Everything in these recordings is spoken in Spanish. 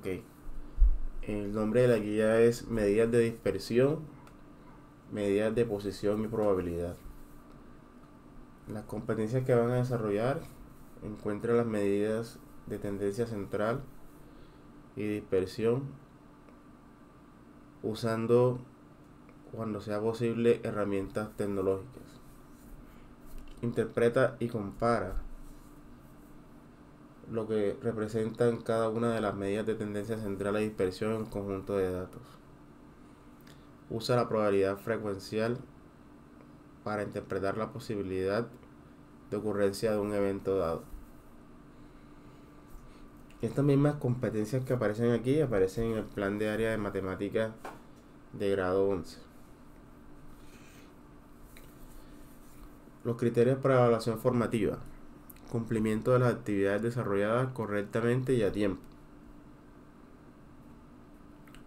Ok. El nombre de la guía es medidas de dispersión, medidas de posición y probabilidad. Las competencias que van a desarrollar: encuentra las medidas de tendencia central y dispersión usando, cuando sea posible, herramientas tecnológicas. Interpreta y compara lo que representan cada una de las medidas de tendencia central y dispersión en un conjunto de datos. Usa la probabilidad frecuencial para interpretar la posibilidad de ocurrencia de un evento dado. Estas mismas competencias que aparecen aquí aparecen en el plan de área de matemáticas de grado 11. Los criterios para evaluación formativa: cumplimiento de las actividades desarrolladas correctamente y a tiempo,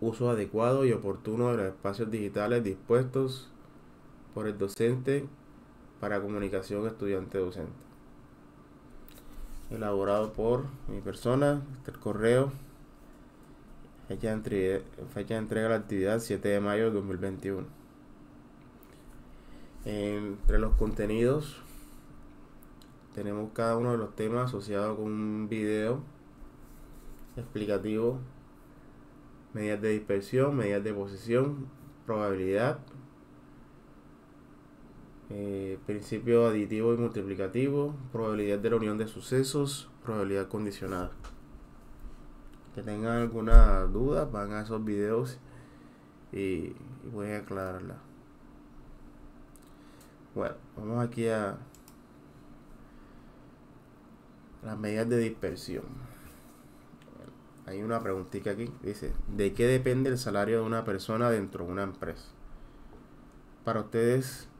uso adecuado y oportuno de los espacios digitales dispuestos por el docente para comunicación estudiante-docente. Elaborado por mi persona, el correo, fecha de entrega de la actividad 7 de mayo de 2021. Entre los contenidos tenemos cada uno de los temas asociados con un video explicativo: medidas de dispersión, medidas de posición, probabilidad, principio aditivo y multiplicativo, probabilidad de la unión de sucesos, probabilidad condicionada. Que tengan alguna duda, van a esos videos y voy a aclararla. Bueno, vamos aquí a las medidas de dispersión. Hay una preguntita aquí, dice: ¿de qué depende el salario de una persona dentro de una empresa? Para ustedes,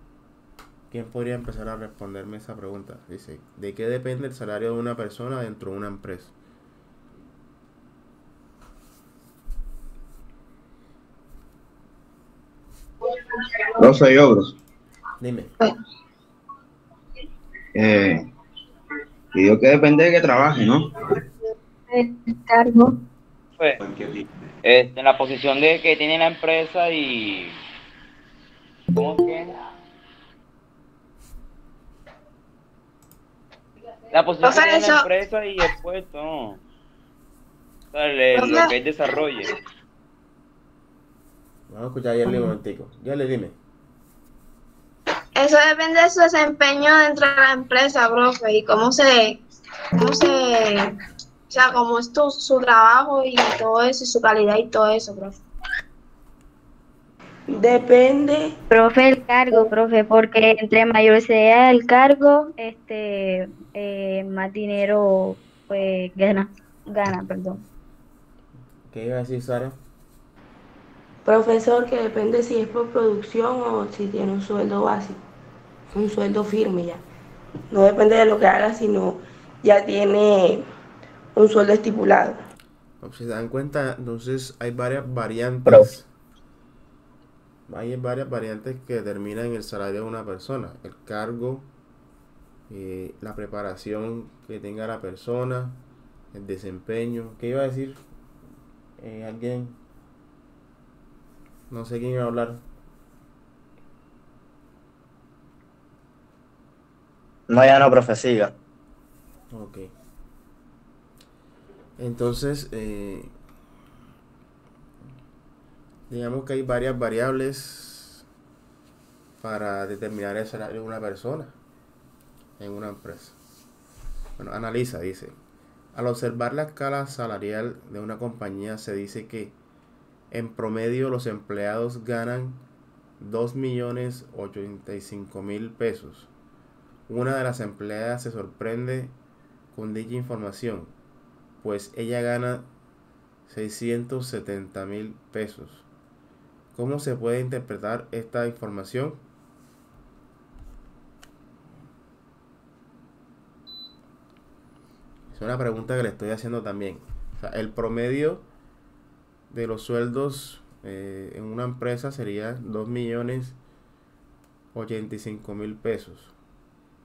¿quién podría empezar a responderme esa pregunta? Dice: ¿de qué depende el salario de una persona dentro de una empresa? No soy yo, bro. Dime. Eh, y digo que depende de que trabaje, ¿no? El cargo. Pues, en la posición de que tiene la empresa y ¿cómo es que? La posición que tiene la Profesor, empresa y el puesto, ¿no? O sea, lo que es desarrollo. Vamos a escuchar a Yerly un momentico. Yerly, dime. eso depende de su desempeño dentro de la empresa, profe, y o sea, cómo es su trabajo y todo eso, y su calidad y todo eso, profe. Depende. Profe, el cargo, profe, porque entre mayor sea el cargo, más dinero, pues, gana, perdón. ¿Qué iba a decir, Sara? Profesor, que depende si es por producción o si tiene un sueldo básico, un sueldo firme ya. No depende de lo que haga, sino ya tiene un sueldo estipulado. Si se dan cuenta, entonces hay varias Profe. variantes. Hay varias variantes que determinan el salario de una persona: el cargo, la preparación que tenga la persona, el desempeño. ¿Qué iba a decir? Alguien, no sé quién iba a hablar. No, ya no, profe, siga. Ok. Entonces, digamos que hay varias variables para determinar el salario de una persona en una empresa. Bueno, analiza, dice: al observar la escala salarial de una compañía, se dice que en promedio los empleados ganan 2.085.000 pesos. Una de las empleadas se sorprende con dicha información, pues ella gana 670.000 pesos. ¿Cómo se puede interpretar esta información? Es una pregunta que le estoy haciendo también. O sea, el promedio de los sueldos en una empresa sería 2.085.000 pesos.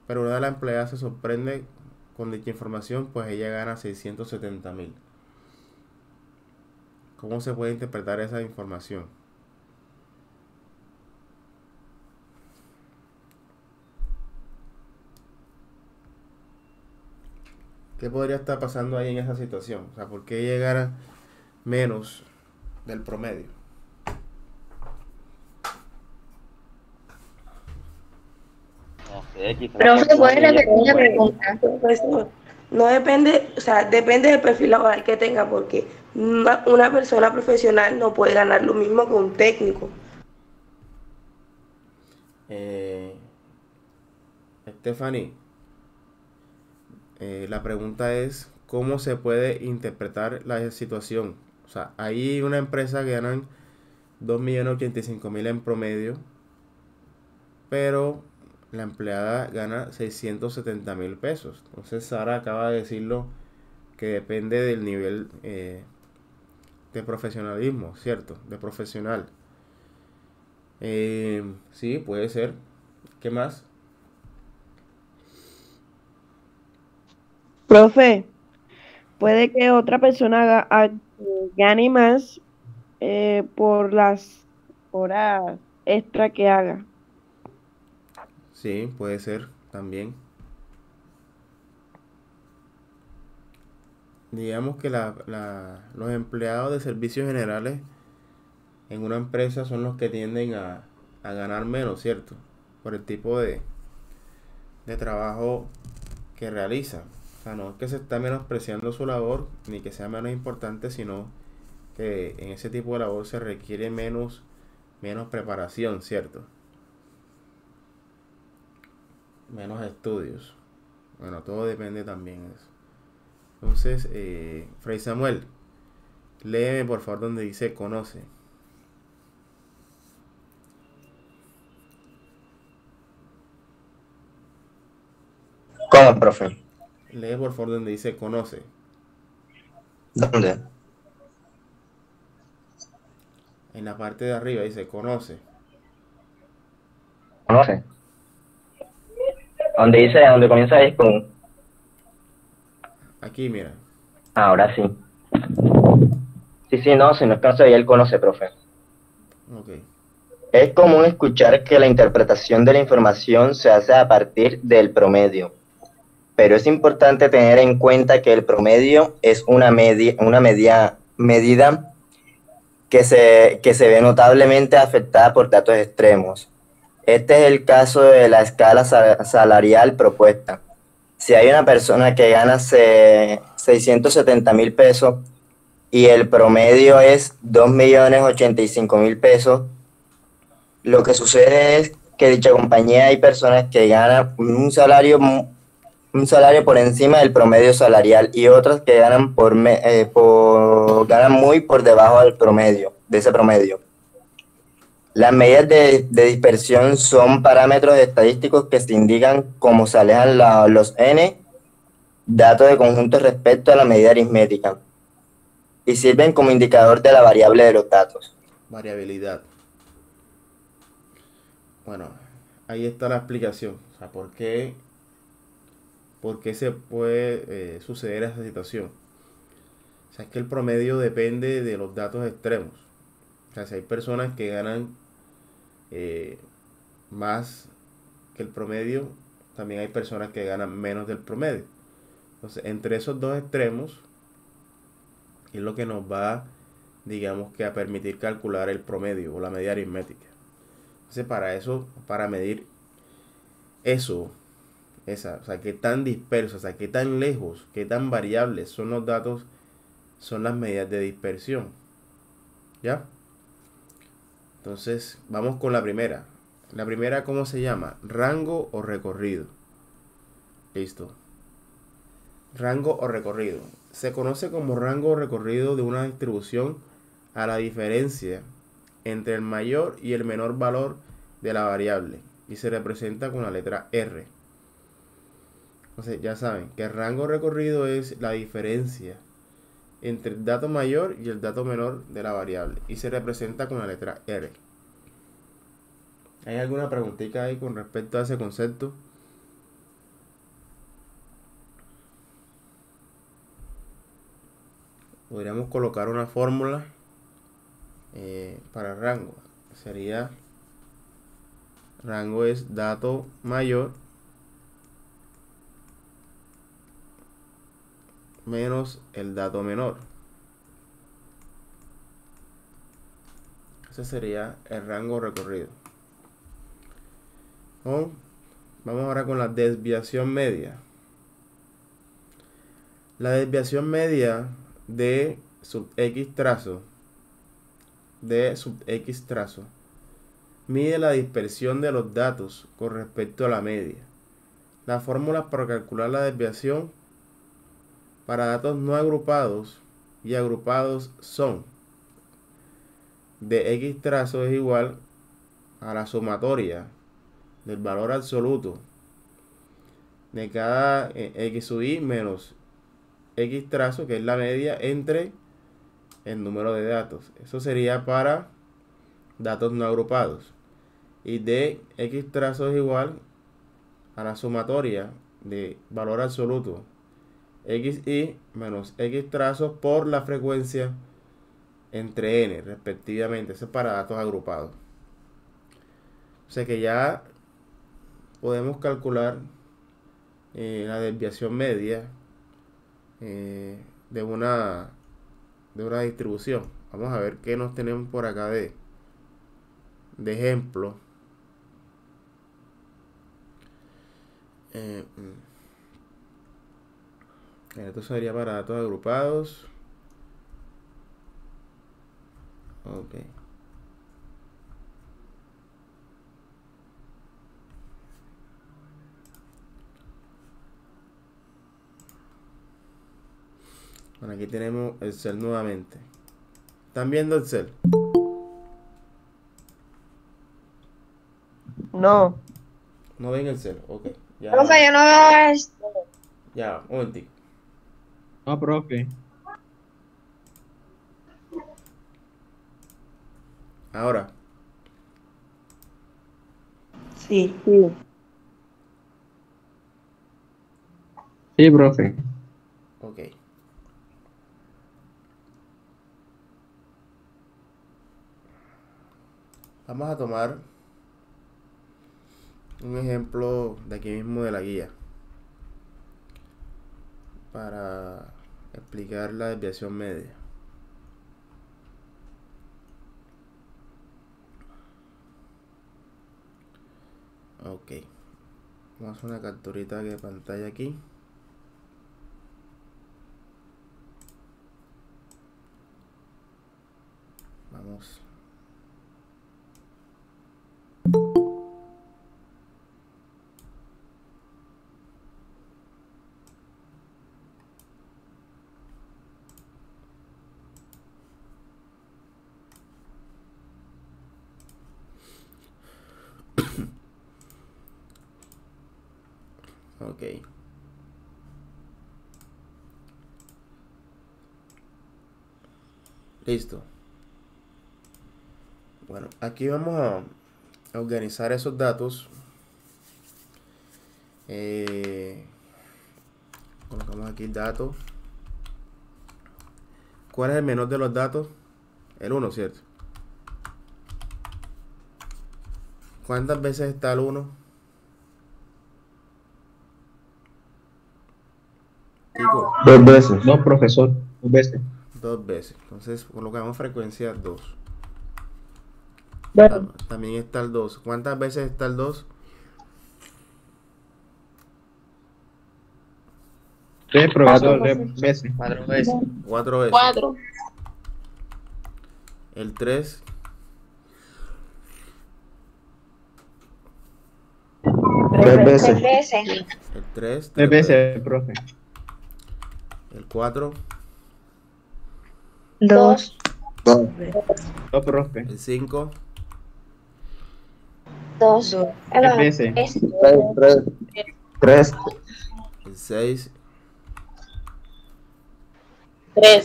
Pero una de las empleadas se sorprende con dicha información, pues ella gana 670.000. ¿Cómo se puede interpretar esa información? ¿Qué podría estar pasando ahí en esa situación? O sea, ¿por qué llegar a menos del promedio? No sé, quizás Profe, ¿puede ella repetir la pregunta? Profesor, no depende, o sea, depende del perfil laboral que tenga, porque una persona profesional no puede ganar lo mismo que un técnico. Stephanie, la pregunta es, ¿cómo se puede interpretar la situación? O sea, hay una empresa que ganan 2.085.000 en promedio, pero la empleada gana 670.000 pesos. Entonces Sara acaba de decirlo que depende del nivel de profesionalismo, ¿cierto? De profesional. Sí, puede ser. ¿Qué más? Profe, puede que otra persona gane más por las horas extra que haga. Sí, puede ser también. Digamos que los empleados de servicios generales en una empresa son los que tienden a ganar menos, ¿cierto? Por el tipo de trabajo que realizan. O sea, no es que se está menospreciando su labor, ni que sea menos importante, sino que en ese tipo de labor se requiere menos preparación, ¿cierto? Menos estudios. Bueno, todo depende también de eso. Entonces, Fray Samuel, léeme por favor donde dice conoce. ¿Cómo, profe? Lee por favor donde dice conoce. ¿Dónde? En la parte de arriba dice conoce. Conoce. Donde dice, donde comienza es con... Aquí, mira. Ahora sí. Sí, no, si no es que no se veía, él conoce, profe. Ok. Es común escuchar que la interpretación de la información se hace a partir del promedio, pero es importante tener en cuenta que el promedio es una medida que se ve notablemente afectada por datos extremos. Este es el caso de la escala salarial propuesta. Si hay una persona que gana 670.000 pesos y el promedio es 2.085.000 pesos, lo que sucede es que dicha compañía hay personas que ganan un salario por encima del promedio salarial y otras que ganan ganan muy por debajo del promedio, de ese promedio. Las medidas de dispersión son parámetros estadísticos que se indican cómo se alejan los n, datos de conjunto respecto a la medida aritmética, y sirven como indicador de la variable de los datos. Variabilidad. Bueno, ahí está la explicación. O sea, ¿por qué se puede suceder esa situación? O sea, es que el promedio depende de los datos extremos. O sea, si hay personas que ganan más que el promedio, también hay personas que ganan menos del promedio. Entonces, entre esos dos extremos es lo que nos va, digamos que a permitir calcular el promedio o la medida aritmética. Entonces, para eso, para medir eso, o sea, qué tan dispersos, o sea, qué tan lejos, qué tan variables son los datos, son las medidas de dispersión. ¿Ya? Entonces, vamos con la primera. La primera, ¿cómo se llama? Rango o recorrido. Listo. Rango o recorrido. Se conoce como rango o recorrido de una distribución a la diferencia entre el mayor y el menor valor de la variable y se representa con la letra R. Entonces ya saben que el rango recorrido es la diferencia entre el dato mayor y el dato menor de la variable y se representa con la letra R. ¿Hay alguna preguntita ahí con respecto a ese concepto? Podríamos colocar una fórmula para el rango. Sería, rango es dato mayor menos el dato menor. Ese sería el rango recorrido. Vamos ahora con la desviación media. La desviación media de sub x trazo mide la dispersión de los datos con respecto a la media. Las fórmulas para calcular la desviación para datos no agrupados y agrupados son: de x trazo es igual a la sumatoria del valor absoluto de cada x sub i menos x trazo, que es la media, entre el número de datos. Eso sería para datos no agrupados. Y de x trazo es igual a la sumatoria de valor absoluto xi menos x trazo por la frecuencia entre n respectivamente. Eso es para datos agrupados. O sea que ya podemos calcular la desviación media de una distribución. Vamos a ver qué nos tenemos por acá de ejemplo. Esto sería para datos agrupados. Ok. Bueno, aquí tenemos Excel nuevamente. ¿Están viendo Excel? No. ¿No ven Excel? Ok. Ya, Profe, yo no veo esto. ya, un momentico. No, profe. Ahora, Sí. Sí, profe. ok. Vamos a tomar un ejemplo de aquí mismo de la guía para explicar la desviación media. Ok, vamos a hacer una capturita de pantalla aquí. Vamos. Ok. Listo. Bueno, aquí vamos a organizar esos datos. Colocamos aquí datos. ¿Cuál es el menor de los datos? El 1, ¿cierto? ¿Cuántas veces está el 1? Chico, 2 veces. No, profesor. 2 veces. 2 veces. Entonces colocamos frecuencia 2. Bueno, También está el 2. ¿Cuántas veces está el 2? 3, profesor. 3 veces. 4 veces. 4 veces. 4. El 3. 3 veces. veces. El 3. 3 veces, profe. El 4. 2. 2, profe. El 5. 2. 3 veces. 3. El 6. 3.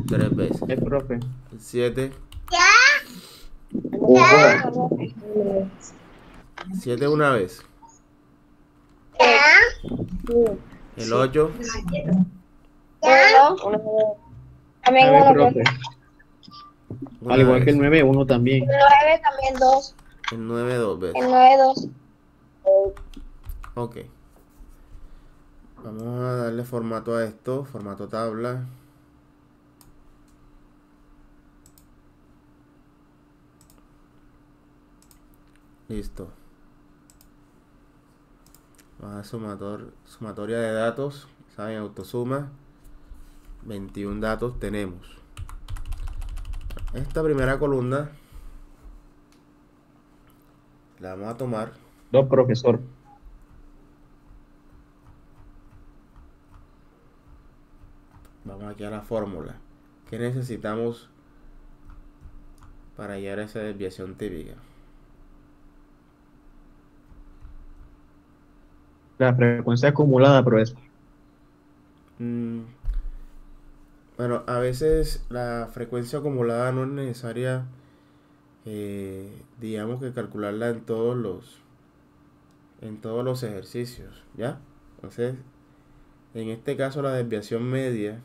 3 veces. 3, profe. El 7. 7 una vez. El 8. También A ver, uno. profe. Al igual que el 9-1 también. El 9 también 2. El 9 dos veces. El 9 2. Ok. Vamos a darle formato a esto, formato tabla. Listo. Vamos a sumatoria de datos. Saben, autosuma. 21 datos tenemos. Esta primera columna la vamos a tomar. 2, profesor. Vamos aquí a la fórmula. ¿Qué necesitamos para hallar esa desviación típica? La frecuencia acumulada, profesor. Bueno, a veces la frecuencia acumulada no es necesaria, digamos que calcularla en todos los ejercicios, ¿ya? Entonces, en este caso la desviación media,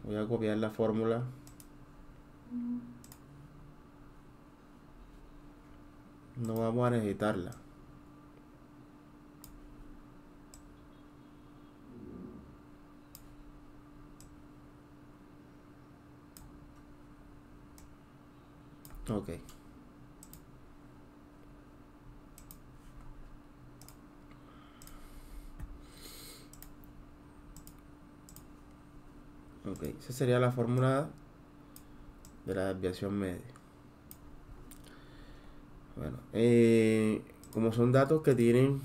voy a copiar la fórmula. No vamos a necesitarla. Ok. Ok, esa sería la fórmula de la desviación media. Bueno, como son datos que tienen,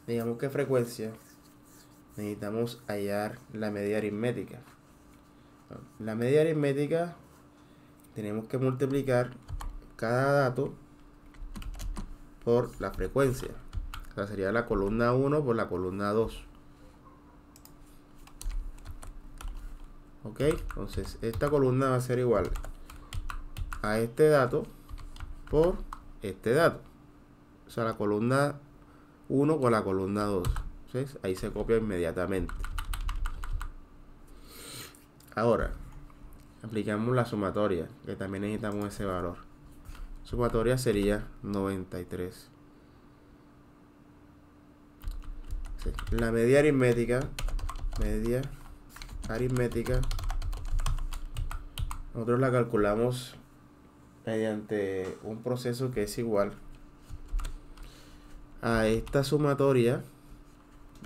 digamos que frecuencia, necesitamos hallar la media aritmética. La media aritmética tenemos que multiplicar cada dato por la frecuencia. O sea, sería la columna 1 por la columna 2. Ok, entonces esta columna va a ser igual a este dato por este dato. O sea, la columna 1 con la columna 2. ¿Sí? Ahí se copia inmediatamente. Ahora, aplicamos la sumatoria, que también necesitamos ese valor. Sumatoria sería 93. Sí. La media aritmética, nosotros la calculamos mediante un proceso que es igual a esta sumatoria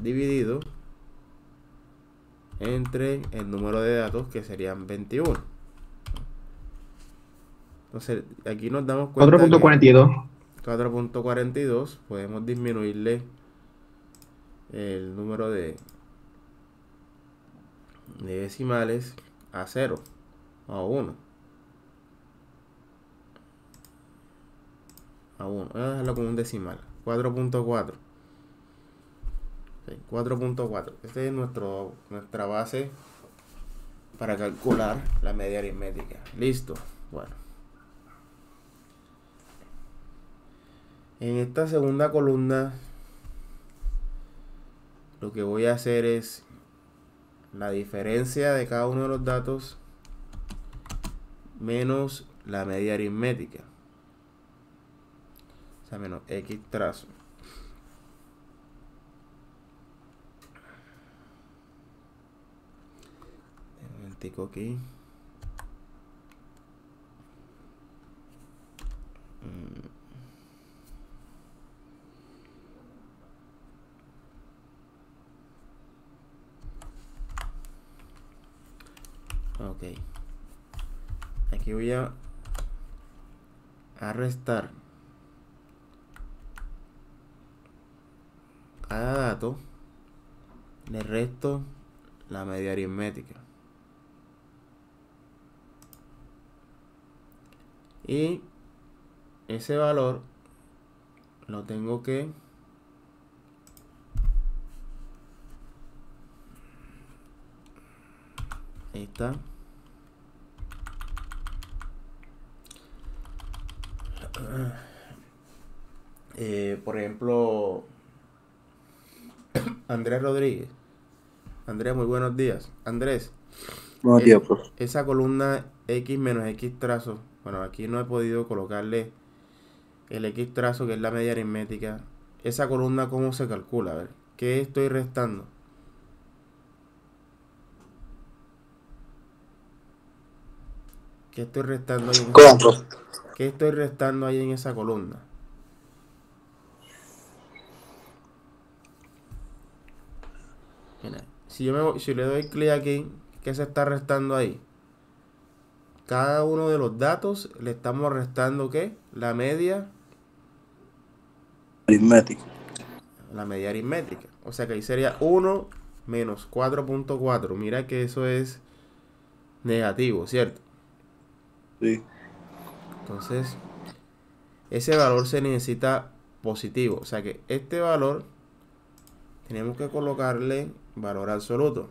dividido entre el número de datos, que serían 21. Entonces aquí nos damos cuenta 4.42. 4.42 podemos disminuirle el número de decimales a 0 o a 1. Voy a dejarlo como un decimal. 4.4. 4.4. Esta es nuestra base para calcular la media aritmética. Listo. Bueno. En esta segunda columna, lo que voy a hacer es la diferencia de cada uno de los datos menos la media aritmética. O sea, menos X trazo. Un momentico aquí. Ok. Aquí voy a restar cada dato, le resto la media aritmética. Y ese valor lo tengo que ahí está. Por ejemplo, Andrés Rodríguez Andrés, muy buenos días. Andrés, Buenos días, profe. esa columna X menos X trazo, bueno, aquí no he podido colocarle el X trazo, que es la media aritmética. Esa columna, ¿cómo se calcula? A ver, ¿qué estoy restando? ¿Qué estoy restando ahí en ¿Cómo, esa, profe? ¿Qué estoy restando ahí en esa columna? Mira, si le doy clic aquí, ¿qué se está restando ahí? Cada uno de los datos le estamos restando, ¿qué? La media Aritmética. aritmética. O sea que ahí sería 1 menos 4.4. Mira que eso es negativo, ¿cierto? Sí. Entonces, ese valor se necesita positivo. O sea que este valor tenemos que colocarle valor absoluto.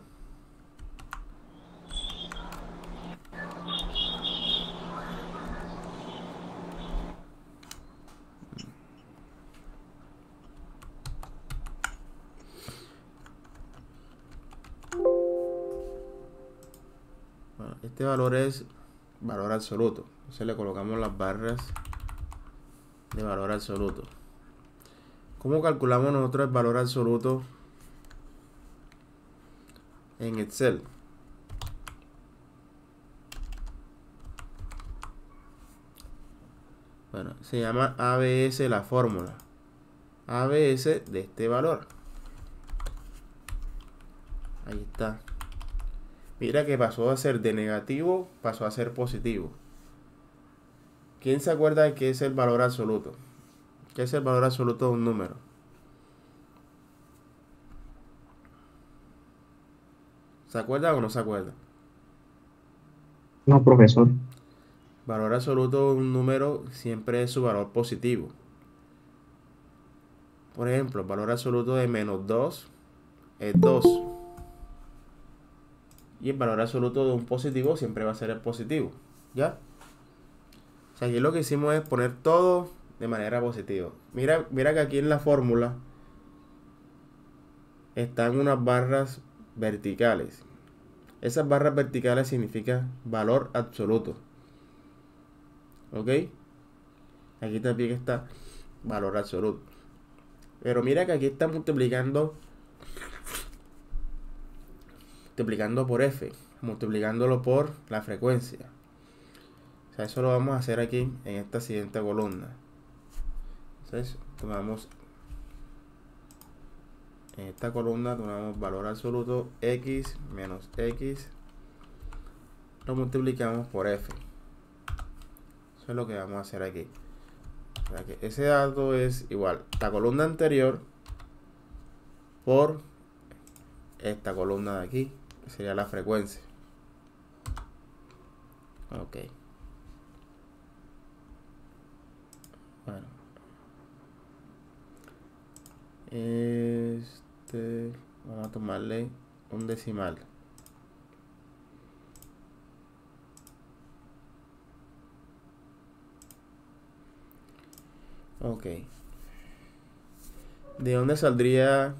Bueno, este valor es valor absoluto. Entonces le colocamos las barras de valor absoluto. ¿Cómo calculamos nosotros el valor absoluto en Excel? Bueno, se llama ABS la fórmula. ABS de este valor. Ahí está. Mira que pasó a ser de negativo, pasó a ser positivo. ¿Quién se acuerda de qué es el valor absoluto? ¿Qué es el valor absoluto de un número? ¿Se acuerda o no se acuerda? No, profesor. Valor absoluto de un número siempre es su valor positivo. Por ejemplo, el valor absoluto de menos 2 es 2. Y el valor absoluto de un positivo siempre va a ser el positivo. ¿Ya? O sea, aquí lo que hicimos es poner todo de manera positiva. Mira que aquí en la fórmula están unas barras verticales. Esas barras verticales significan valor absoluto. ¿Ok? Aquí también está valor absoluto. Pero mira que aquí está multiplicando por f, multiplicándolo por la frecuencia. O sea, eso lo vamos a hacer aquí en esta siguiente columna. Entonces, tomamos en esta columna, tomamos valor absoluto x menos x, lo multiplicamos por f. Eso es lo que vamos a hacer aquí. O sea que ese dato es igual la columna anterior por esta columna de aquí, que sería la frecuencia. Ok. Bueno. Vamos a tomarle un decimal. Ok. ¿De dónde saldría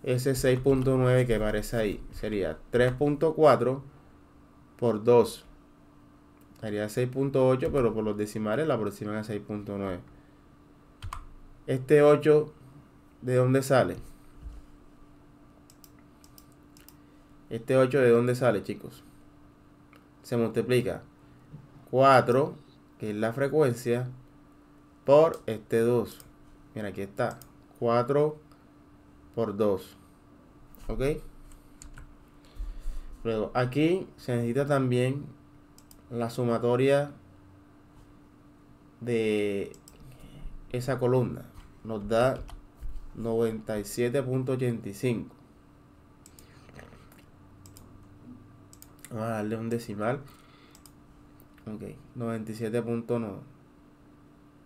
ese 6.9 que aparece ahí? Sería 3.4 por 2. Sería 6.8, pero por los decimales la aproximan a 6.9. Este 8, ¿de dónde sale? Este 8, ¿de dónde sale, chicos? Se multiplica 4, que es la frecuencia, por este 2. Mira, aquí está. 4 por 2. ¿Ok? Luego, aquí se necesita también la sumatoria de esa columna. Nos da 97.85. Vamos a darle un decimal. Ok, 97.9.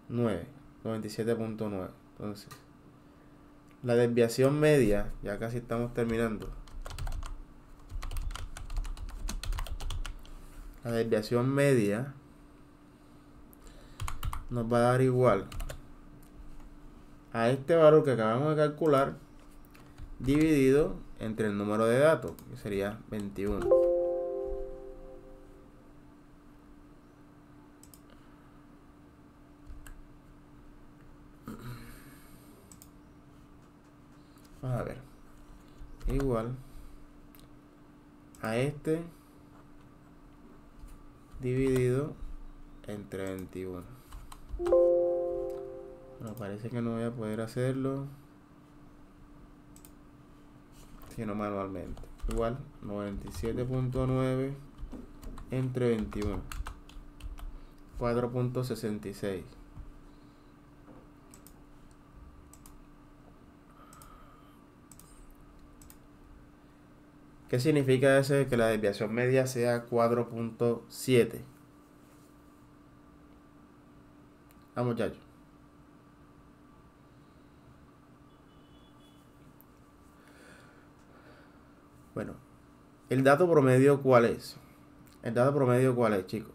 97.9. Entonces, la desviación media, ya casi estamos terminando. La desviación media nos va a dar igual a este valor que acabamos de calcular dividido entre el número de datos, que sería 21. Vamos a ver. Igual a este dividido entre 21. Bueno, parece que no voy a poder hacerlo sino manualmente. Igual 97.9 entre 21, 4.66. ¿Qué significa eso de que la desviación media sea 4.7? Vamos, muchachos. Bueno, ¿el dato promedio cuál es? ¿El dato promedio cuál es, chicos?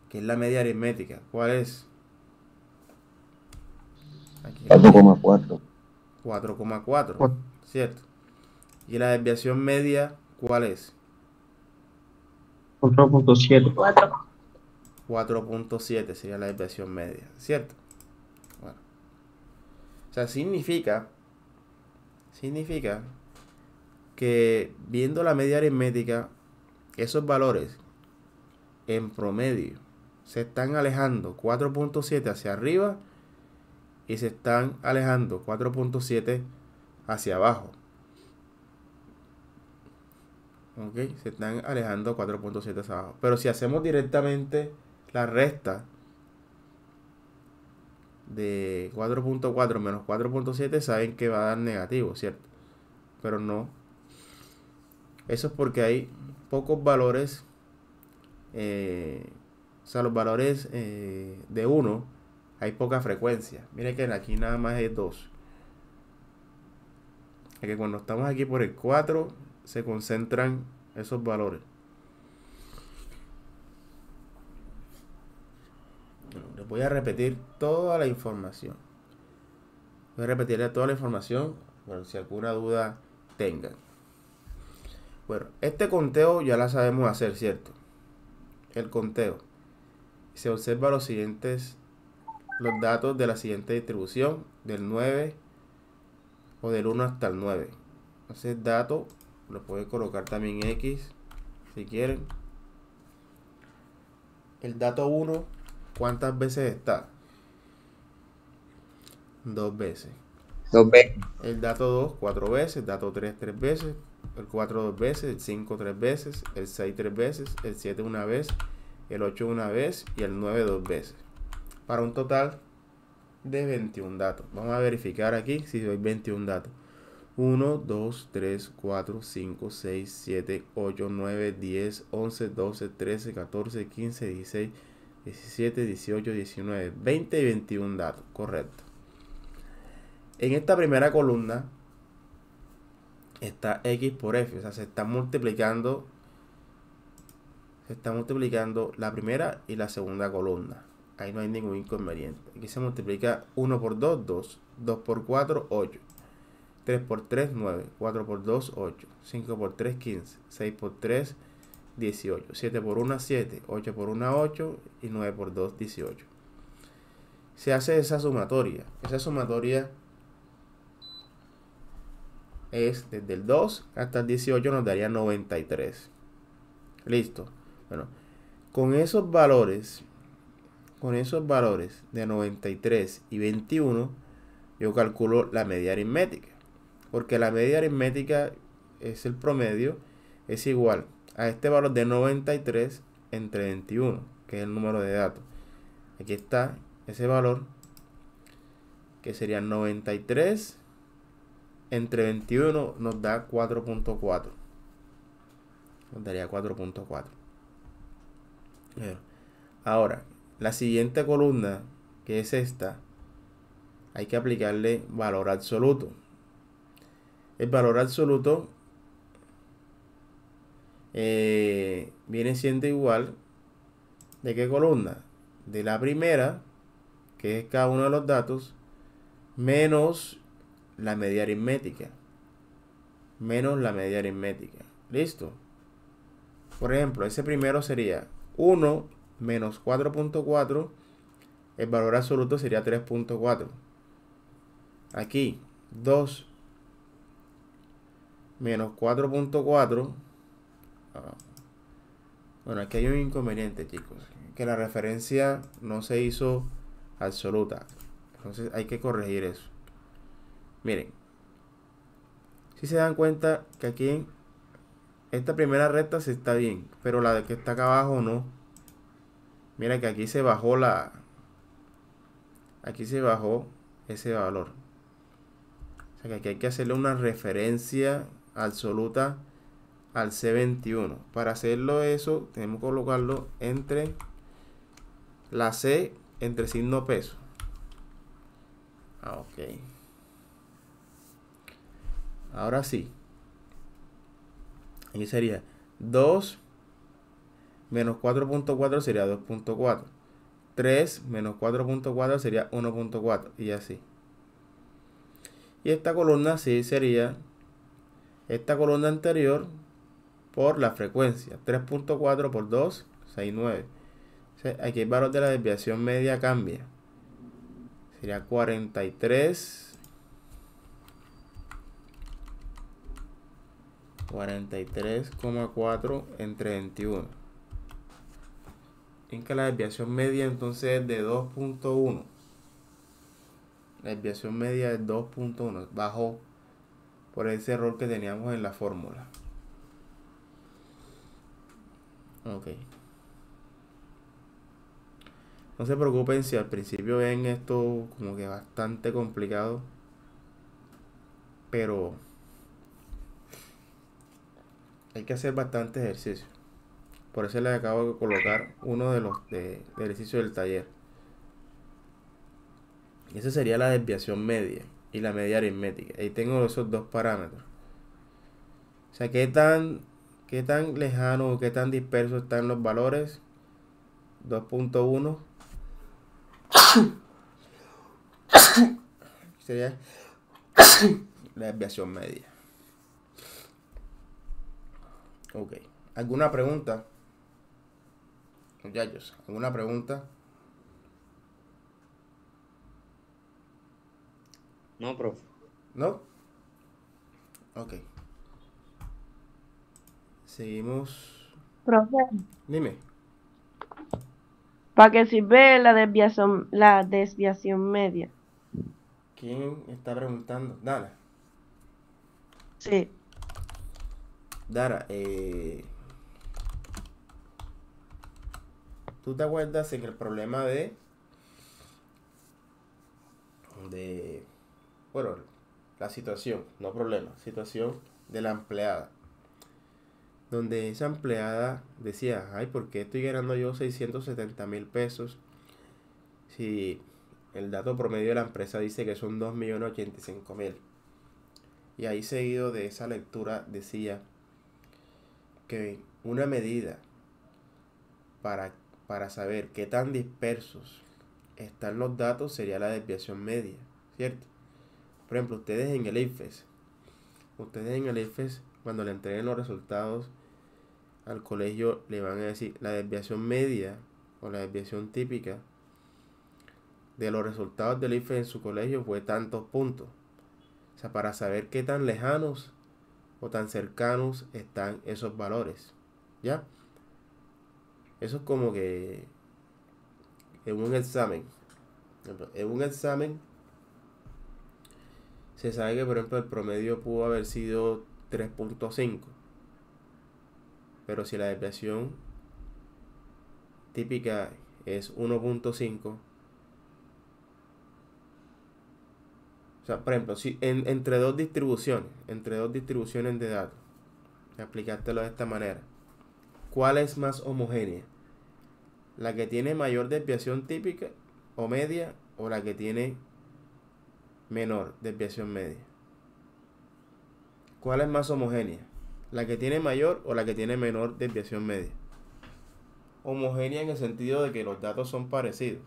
Que es la media aritmética. ¿Cuál es? Aquí. 4,4. 4,4, ¿cierto? ¿Y la desviación media cuál es? 4.7. 4.7 sería la desviación media, ¿cierto? Bueno. O sea, significa que viendo la media aritmética, esos valores en promedio se están alejando 4.7 hacia arriba y se están alejando 4.7 hacia abajo. Ok, se están alejando 4.7 hacia abajo. Pero si hacemos directamente la resta de 4.4 menos 4.7, saben que va a dar negativo, ¿cierto? Pero no. Eso es porque hay pocos valores. O sea, los valores de 1 hay poca frecuencia. Miren que aquí nada más es 2. Es que cuando estamos aquí por el 4 se concentran esos valores. Les voy a repetir toda la información. Voy a repetirle toda la información por si alguna duda tengan. Bueno, este conteo ya la sabemos hacer, ¿cierto? El conteo. Se observa los datos de la siguiente distribución, del 9 o del 1 hasta el 9. Entonces, dato, lo pueden colocar también X si quieren. El dato 1, ¿cuántas veces está? 2 veces. 2 veces. El dato 2, 4 veces. El dato 3, 3 veces. El 4, 2 veces. El 5, 3 veces. El 6, 3 veces. El 7, 1 vez. El 8, 1 vez. Y el 9, 2 veces. Para un total de 21 datos. Vamos a verificar aquí si doy 21 datos. 1, 2, 3, 4, 5, 6, 7, 8, 9, 10, 11, 12, 13, 14, 15, 16, 17, 18, 19, 20 y 21 datos. Correcto. En esta primera columna está X por F. O sea, se está multiplicando la primera y la segunda columna. Ahí no hay ningún inconveniente. Aquí se multiplica 1 por 2, 2. 2 por 4, 8. 3 por 3, 9. 4 por 2, 8. 5 por 3, 15. 6 por 3, 18. 7 por 1, 7. 8 por 1, 8. Y 9 por 2, 18. Se hace esa sumatoria. Esa sumatoria es desde el 2 hasta el 18, nos daría 93. Listo. Bueno, con esos valores de 93 y 21, yo calculo la media aritmética. Porque la media aritmética es el promedio, es igual a este valor de 93 entre 21, que es el número de datos. Aquí está ese valor, que sería 93 entre 21, nos da 4.4. Nos daría 4.4. Ahora, la siguiente columna, que es esta, hay que aplicarle valor absoluto. El valor absoluto viene siendo igual, ¿de qué columna? De la primera, que es cada uno de los datos, menos la media aritmética. Menos la media aritmética. ¿Listo? Por ejemplo, ese primero sería 1 menos 4.4. El valor absoluto sería 3.4. Aquí, 2 menos 4.4. Bueno, aquí hay un inconveniente, chicos. Que la referencia no se hizo absoluta. Entonces hay que corregir eso. Miren. Si se dan cuenta que aquí en esta primera recta se está bien, pero la de que está acá abajo no. Mira que aquí se bajó aquí se bajó ese valor. O sea que aquí hay que hacerle una referencia absoluta al C21. Para hacerlo eso, tenemos que colocarlo entre la C, entre signo peso. Ok. Ahora sí. Aquí sería 2 menos 4.4 sería 2.4. 3 menos 4.4 sería 1.4. Y así. Y esta columna sí sería esta columna anterior por la frecuencia. 3.4 por 2, 6,9. O sea, aquí el valor de la desviación media cambia. Sería 43,4 entre 21. En que la desviación media entonces es de 2.1. La desviación media es 2.1. Bajó por ese error que teníamos en la fórmula. Ok. No se preocupen si al principio ven esto como que bastante complicado. Pero hay que hacer bastante ejercicio. Por eso les acabo de colocar uno de los de ejercicio del taller. Y esa sería la desviación media y la media aritmética. Ahí tengo esos dos parámetros. O sea, qué tan lejano o qué tan dispersos están los valores. 2.1 sería la desviación media. Ok. ¿Alguna pregunta? Muchachos, ¿alguna pregunta? No, profe. ¿No? Ok. Seguimos. Profe, Dime. ¿para qué sirve la desviación media? ¿Quién está preguntando? Dara. Sí. Dara, ¿tú te acuerdas en el problema bueno, la situación, no problema, situación de la empleada? Donde esa empleada decía, ay, ¿por qué estoy ganando yo 670,000 pesos si el dato promedio de la empresa dice que son 2.085.000? Y ahí seguido de esa lectura decía que una medida para saber qué tan dispersos están los datos sería la desviación media, ¿cierto? Por ejemplo, ustedes en el IFES, cuando le entreguen los resultados al colegio, le van a decir la desviación media o la desviación típica de los resultados del IFES en su colegio fue tantos puntos. O sea, para saber qué tan lejanos o tan cercanos están esos valores, ¿ya? Eso es como que en un examen se sabe que, por ejemplo, el promedio pudo haber sido 3.5, pero si la desviación típica es 1.5, o sea, por ejemplo, si entre dos distribuciones de datos, aplicártelo de esta manera, ¿cuál es más homogénea? ¿La que tiene mayor desviación típica o media, o la que tiene menor desviación media? ¿Cuál es más homogénea? ¿La que tiene mayor o la que tiene menor desviación media? Homogénea en el sentido de que los datos son parecidos.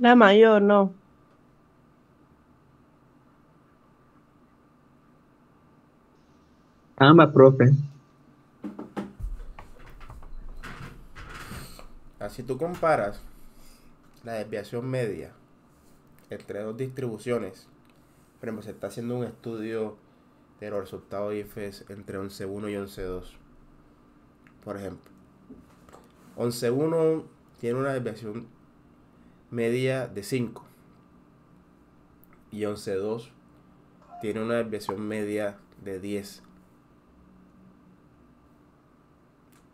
La mayor, no. Ambas, profe. Así tú comparas la desviación media entre dos distribuciones. Por ejemplo, se está haciendo un estudio de los resultados IFES entre 11.1 y 11.2. Por ejemplo, 11.1 tiene una desviación media de 5 y 11.2 tiene una desviación media de 10.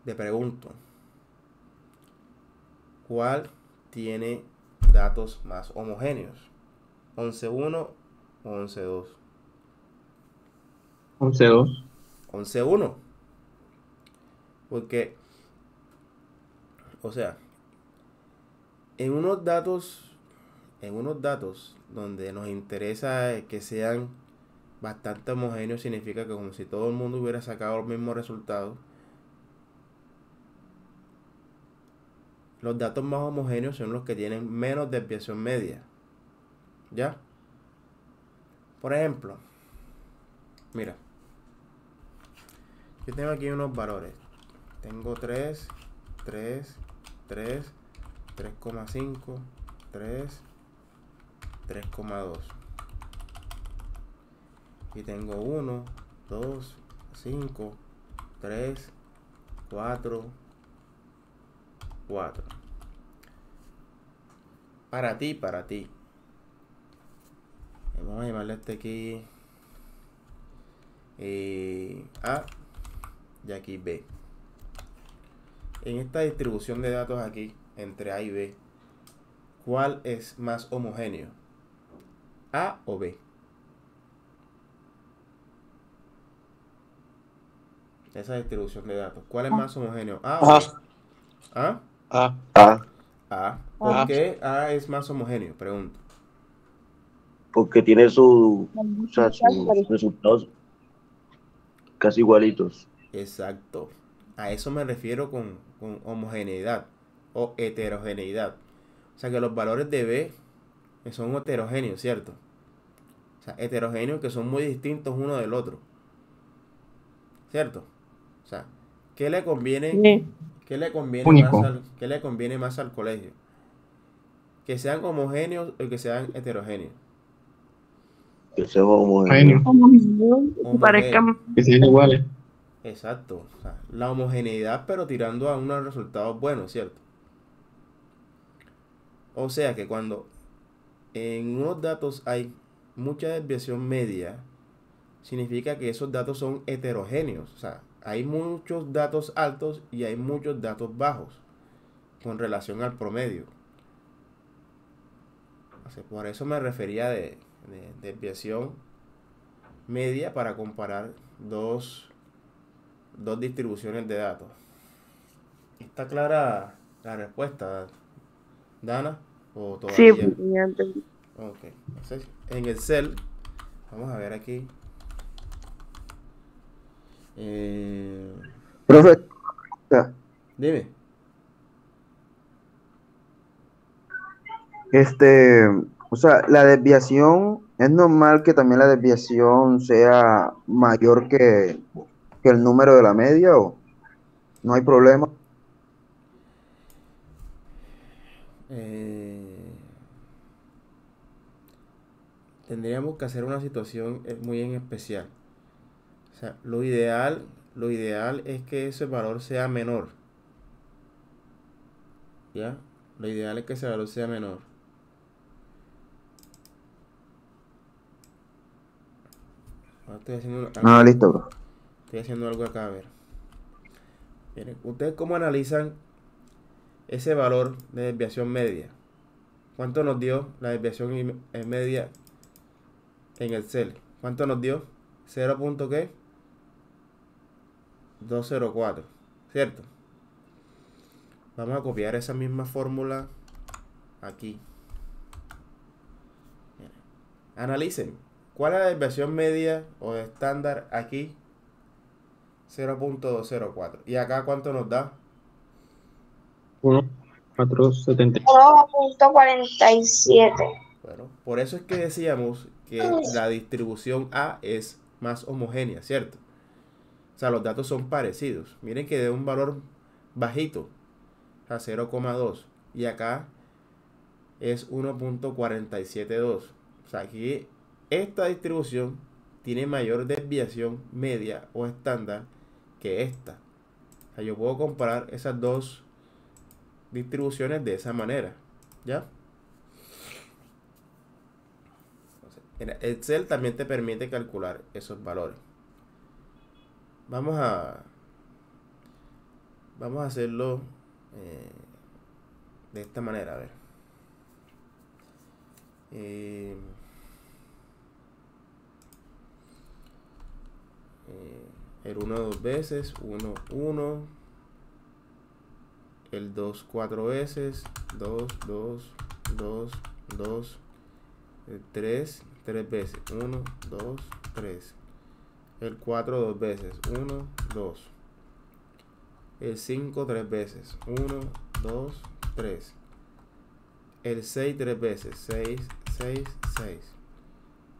Te pregunto, ¿cuál tiene datos más homogéneos? ¿11.1 o 11.2? 11.2. 11.1. Porque, o sea, en unos datos donde nos interesa que sean bastante homogéneos, significa que como si todo el mundo hubiera sacado los mismos resultados, los datos más homogéneos son los que tienen menos desviación media. ¿Ya? Por ejemplo, mira, yo tengo aquí unos valores. Tengo 3, 3, 3, 3,5, 3, 3,2. Y tengo 1, 2, 5, 3, 4, 4. Para ti. Vamos a llamarle a este aquí A y aquí B. En esta distribución de datos aquí, entre A y B, ¿cuál es más homogéneo? ¿A o B? Esa distribución de datos. ¿Cuál es más homogéneo? ¿A o B? ¿A? A. ¿Por qué A es más homogéneo? Pregunto. Porque tiene sus resultados casi igualitos. Exacto. A eso me refiero con homogeneidad o heterogeneidad. O sea que los valores de B son heterogéneos, ¿cierto? O sea, heterogéneos que son muy distintos uno del otro. ¿Cierto? O sea, ¿qué le conviene, Sí. ¿qué le conviene Único. ¿qué le conviene más al colegio? ¿Que sean homogéneos o que sean heterogéneos? Que sea homogéneo. Genio. Que parezcan. Que sean iguales. Exacto. O sea, la homogeneidad, pero tirando a unos resultados buenos, ¿cierto? O sea que cuando en unos datos hay mucha desviación media, significa que esos datos son heterogéneos. O sea, hay muchos datos altos y hay muchos datos bajos con relación al promedio. O sea, por eso me refería de desviación media para comparar dos distribuciones de datos. ¿Está clara la respuesta, Dana? ¿O Sí, todavía? ya entendí. Ok. Entonces, en el cel, vamos a ver aquí. Profe, Dime. o sea, la desviación, ¿es normal que también la desviación sea mayor que el número de la media o no hay problema? Tendríamos que hacer una situación muy en especial. O sea, lo ideal es que ese valor sea menor. ¿Ya? Lo ideal es que ese valor sea menor. Ahora estoy haciendo algo, Listo, bro. estoy haciendo algo acá, a ver. Miren, ¿ustedes cómo analizan ese valor de desviación media? ¿Cuánto nos dio la desviación media en el cel? ¿Cuánto nos dio? 0. ¿Qué? 204, ¿cierto? Vamos a copiar esa misma fórmula aquí. Miren, analicen. ¿Cuál es la desviación media o estándar aquí? 0.204. ¿Y acá cuánto nos da? 1. 4,70. 1.47. Bueno, por eso es que decíamos que la distribución A es más homogénea, ¿cierto? O sea, los datos son parecidos. Miren que de un valor bajito a 0,2 y acá es 1.472. O sea, aquí esta distribución tiene mayor desviación media o estándar que esta. O sea, yo puedo comparar esas dos distribuciones de esa manera, ¿ya? Excel también te permite calcular esos valores. Vamos a hacerlo de esta manera, a ver. El 1 dos veces, 1, 1. El 2 4 veces, 2, 2, 2, 2. El 3 3 veces, 1, 2, 3. El 4 dos veces, 1, 2. El 5 3 veces, 1, 2, 3. El 6 3 veces, 6, 6, 6.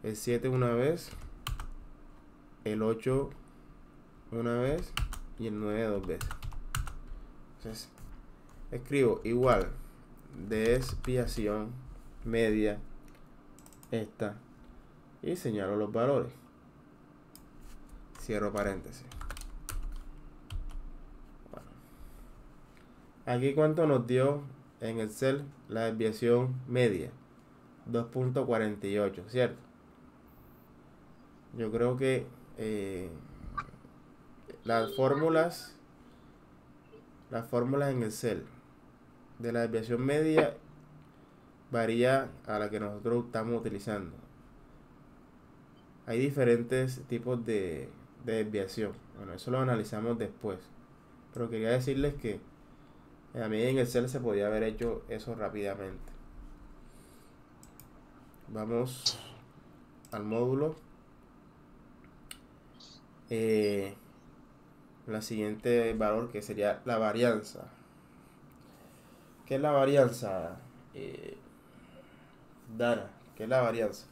El 7 una vez. El 8 una vez. Y el 9 dos veces. Entonces, escribo igual desviación media esta y señalo los valores. Cierro paréntesis. Bueno. Aquí cuánto nos dio en Excel la desviación media, 2.48, ¿cierto? Yo creo que las fórmulas en Excel de la desviación media varía a la que nosotros estamos utilizando. Hay diferentes tipos de desviación. Bueno, eso lo analizamos después. Pero quería decirles que a mí en Excel se podía haber hecho eso rápidamente. Vamos al módulo. La siguiente valor que sería la varianza. ¿Qué es la varianza? Dana, ¿qué es la varianza?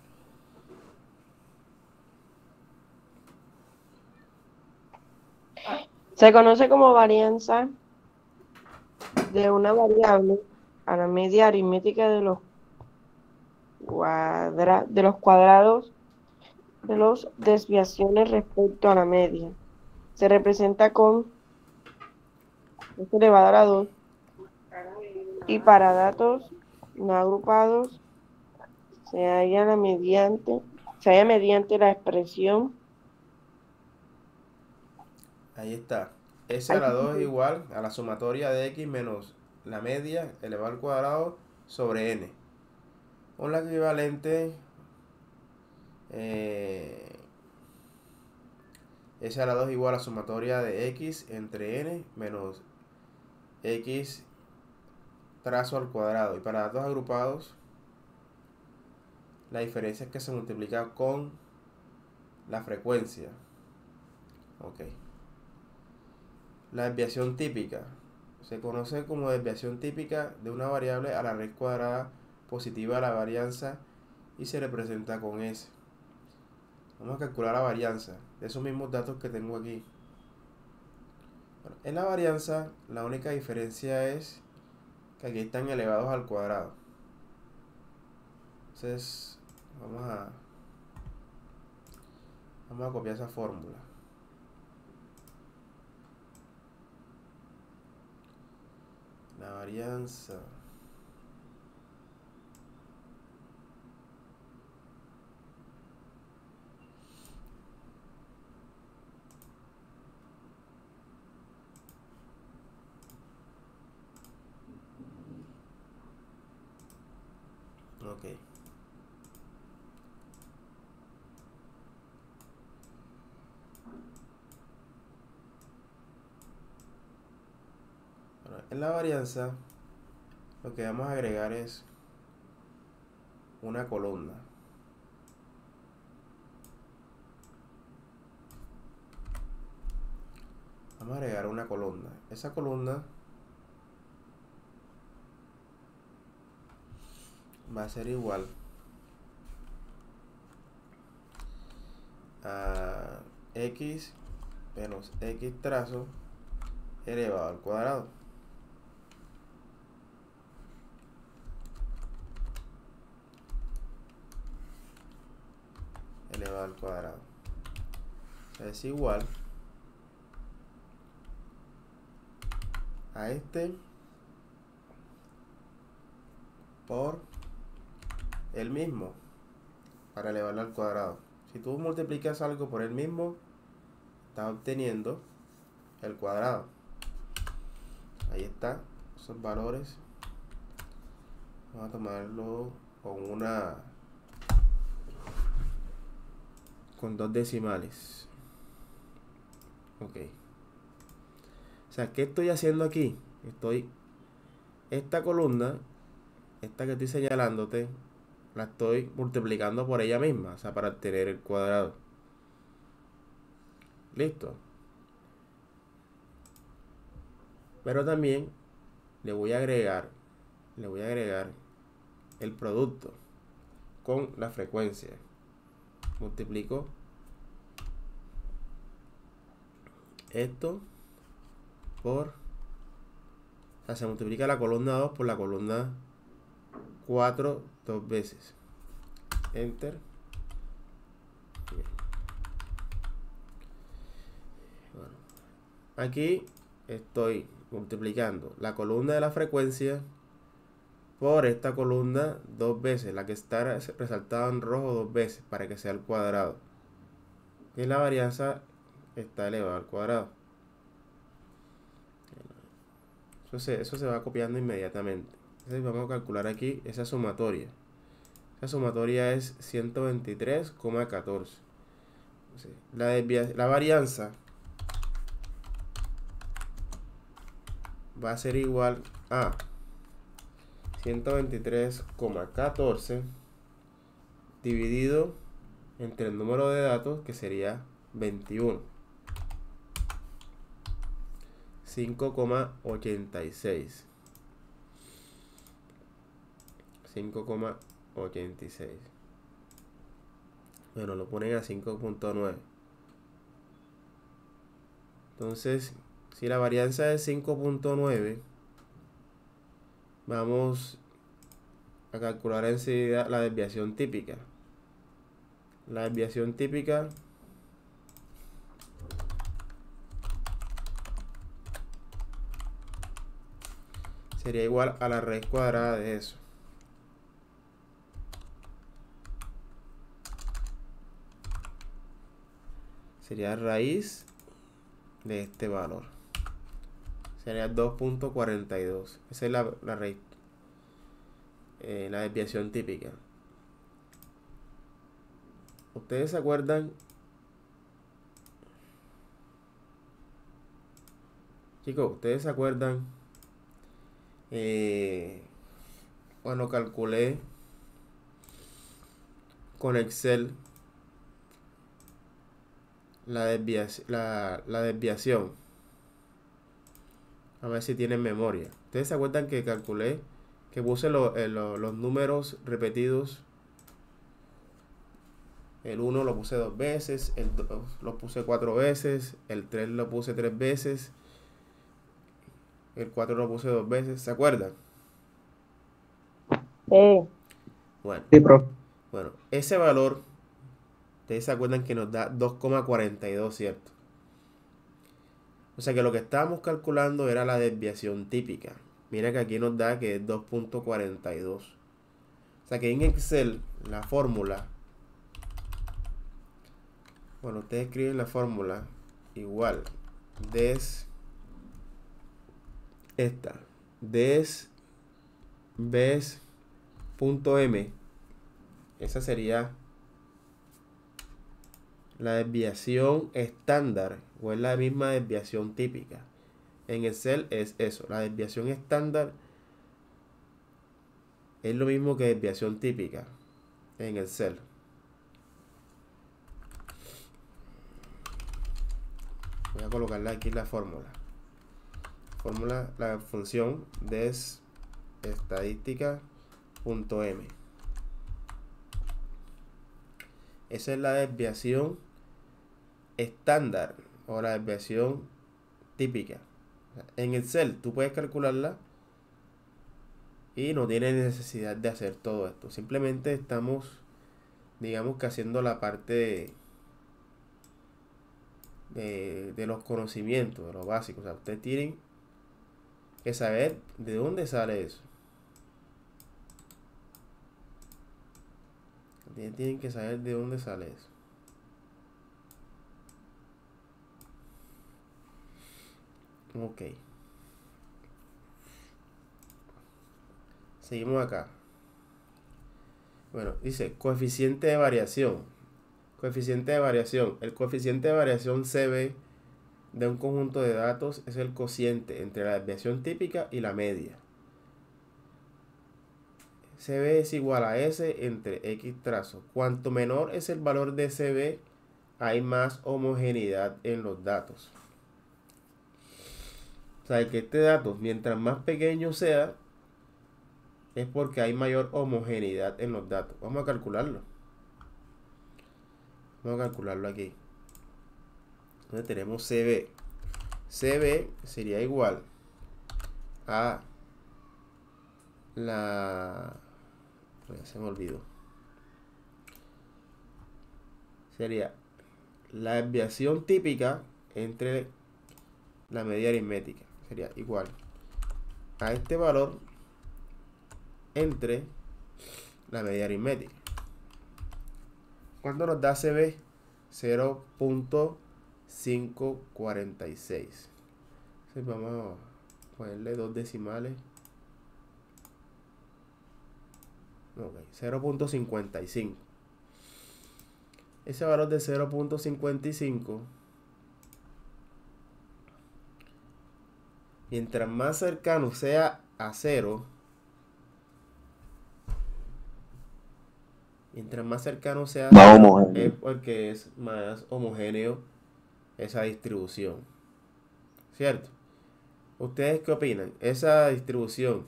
Se conoce como varianza de una variable a la media aritmética de los cuadrados de las desviaciones respecto a la media. Se representa con x elevado a la 2 y para datos no agrupados se halla mediante la expresión. Ahí está. S a la 2 es igual a la sumatoria de x menos la media elevado al cuadrado sobre n. O la equivalente S a la 2 igual a la sumatoria de x entre n menos x trazo al cuadrado. Y para datos agrupados, la diferencia es que se multiplica con la frecuencia. Ok. La desviación típica se conoce como desviación típica de una variable a la raíz cuadrada positiva de la varianza y se representa con S. Vamos a calcular la varianza de esos mismos datos que tengo aquí. Bueno, en la varianza la única diferencia es que aquí están elevados al cuadrado. Entonces vamos a copiar esa fórmula. La varianza ok. Bueno, en la varianza lo que vamos a agregar es una columna. Vamos a agregar una columna. Esa columna va a ser igual a x menos x trazo elevado al cuadrado. Elevado al cuadrado. Es igual a este por el mismo para elevarlo al cuadrado. Si tú multiplicas algo por el mismo, estás obteniendo el cuadrado. Ahí está, esos valores. Vamos a tomarlo con 2 decimales. Ok. O sea, ¿qué estoy haciendo aquí? Esta columna, esta que estoy señalándote, la estoy multiplicando por ella misma, o sea, para obtener el cuadrado. Listo. Pero también le voy a agregar el producto con la frecuencia. Multiplico esto por, o sea, se multiplica la columna 2 por la columna 4 2 veces. Enter. Bueno, aquí estoy multiplicando la columna de la frecuencia por esta columna 2 veces, la que está resaltada en rojo 2 veces, para que sea el cuadrado. Y la varianza está elevada al cuadrado. Eso se va copiando inmediatamente. Entonces vamos a calcular aquí esa sumatoria. Esa sumatoria es 123,14. La varianza va a ser igual a 123,14 dividido entre el número de datos, que sería 21. 5,86. 5,86. Bueno, lo ponen a 5.9. Entonces, si la varianza es 5.9, vamos a calcular enseguida la desviación típica. La desviación típica sería igual a la raíz cuadrada de eso. Sería raíz de este valor. Sería 2.42. Esa es la raíz, la desviación típica. ¿Ustedes se acuerdan? Chicos, ¿ustedes se acuerdan? Bueno, calculé con Excel la desviación. A ver si tienen memoria. ¿Ustedes se acuerdan que calculé, que puse los números repetidos? El 1 lo puse 2 veces, el 2 lo puse 4 veces, el 3 lo puse 3 veces, el 4 lo puse 2 veces. ¿Se acuerdan? Sí. Bueno, Sí, profe. bueno, ese valor, ustedes se acuerdan que nos da 2,42, ¿cierto? O sea que lo que estábamos calculando era la desviación típica. Mira que aquí nos da que es 2.42. O sea que en Excel la fórmula, bueno, ustedes escriben la fórmula igual des.m. Esa sería la desviación estándar, o es la misma desviación típica. En Excel es eso, la desviación estándar es lo mismo que desviación típica en Excel. Voy a colocarle aquí la fórmula. La función des estadística.m. Esa es la desviación estándar o la desviación típica. En Excel tú puedes calcularla y no tienes necesidad de hacer todo esto. Simplemente estamos, digamos que haciendo la parte de los conocimientos, de lo básico. O sea, ustedes tienen que saber de dónde sale eso. Ustedes tienen que saber de dónde sale eso. Ok. Seguimos acá. Bueno, dice coeficiente de variación. Coeficiente de variación. El coeficiente de variación CB de un conjunto de datos es el cociente entre la desviación típica y la media. CB es igual a S entre X trazo. Cuanto menor es el valor de CB, hay más homogeneidad en los datos. O sea, que este dato, mientras más pequeño sea, es porque hay mayor homogeneidad en los datos. Vamos a calcularlo. Vamos a calcularlo aquí. Entonces tenemos CB. CB sería igual a la... se me olvidó. Sería la desviación típica entre la media aritmética. Sería igual a este valor entre la media aritmética. ¿Cuánto nos da CB? 0.546. Entonces vamos a ponerle dos decimales. Ok, 0.55. Ese valor de 0.55, mientras más cercano sea a 0, mientras más cercano sea más homogéneo, es porque es más homogéneo esa distribución. ¿Cierto? ¿Ustedes qué opinan? ¿Esa distribución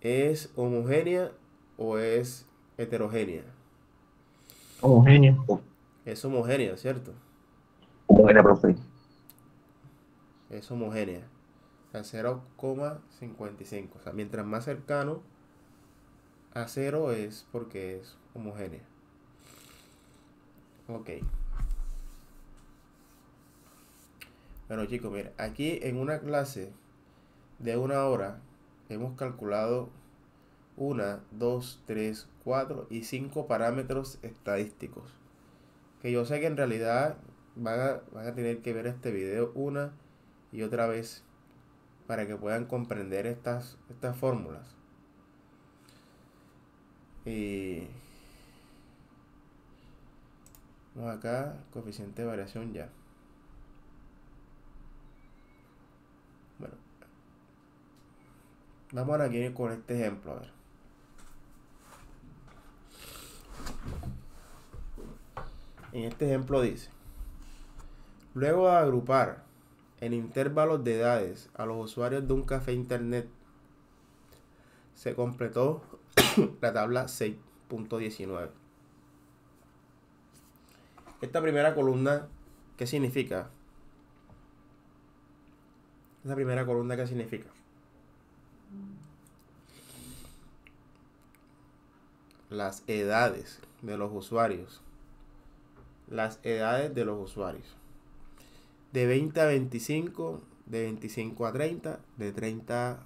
es homogénea o es heterogénea? Homogéneo. Es homogénea, ¿cierto? homogénea, profe. Es homogénea. O sea, 0,55. O sea, mientras más cercano a 0 es porque es homogénea. Ok. Bueno, chicos, mira, aquí en una clase de 1 hora hemos calculado 1, 2, 3, 4 y 5 parámetros estadísticos. Que yo sé que en realidad van a tener que ver este video una y otra vez para que puedan comprender estas fórmulas. Y vamos acá, coeficiente de variación ya. Bueno, vamos aquí con este ejemplo, a ver. En este ejemplo dice: luego de agrupar en intervalos de edades a los usuarios de un café internet, se completó la tabla 6.19. Esta primera columna, ¿qué significa? Esta primera columna, ¿qué significa? Las edades de los usuarios. Las edades de los usuarios. De 20 a 25, de 25 a 30, de 30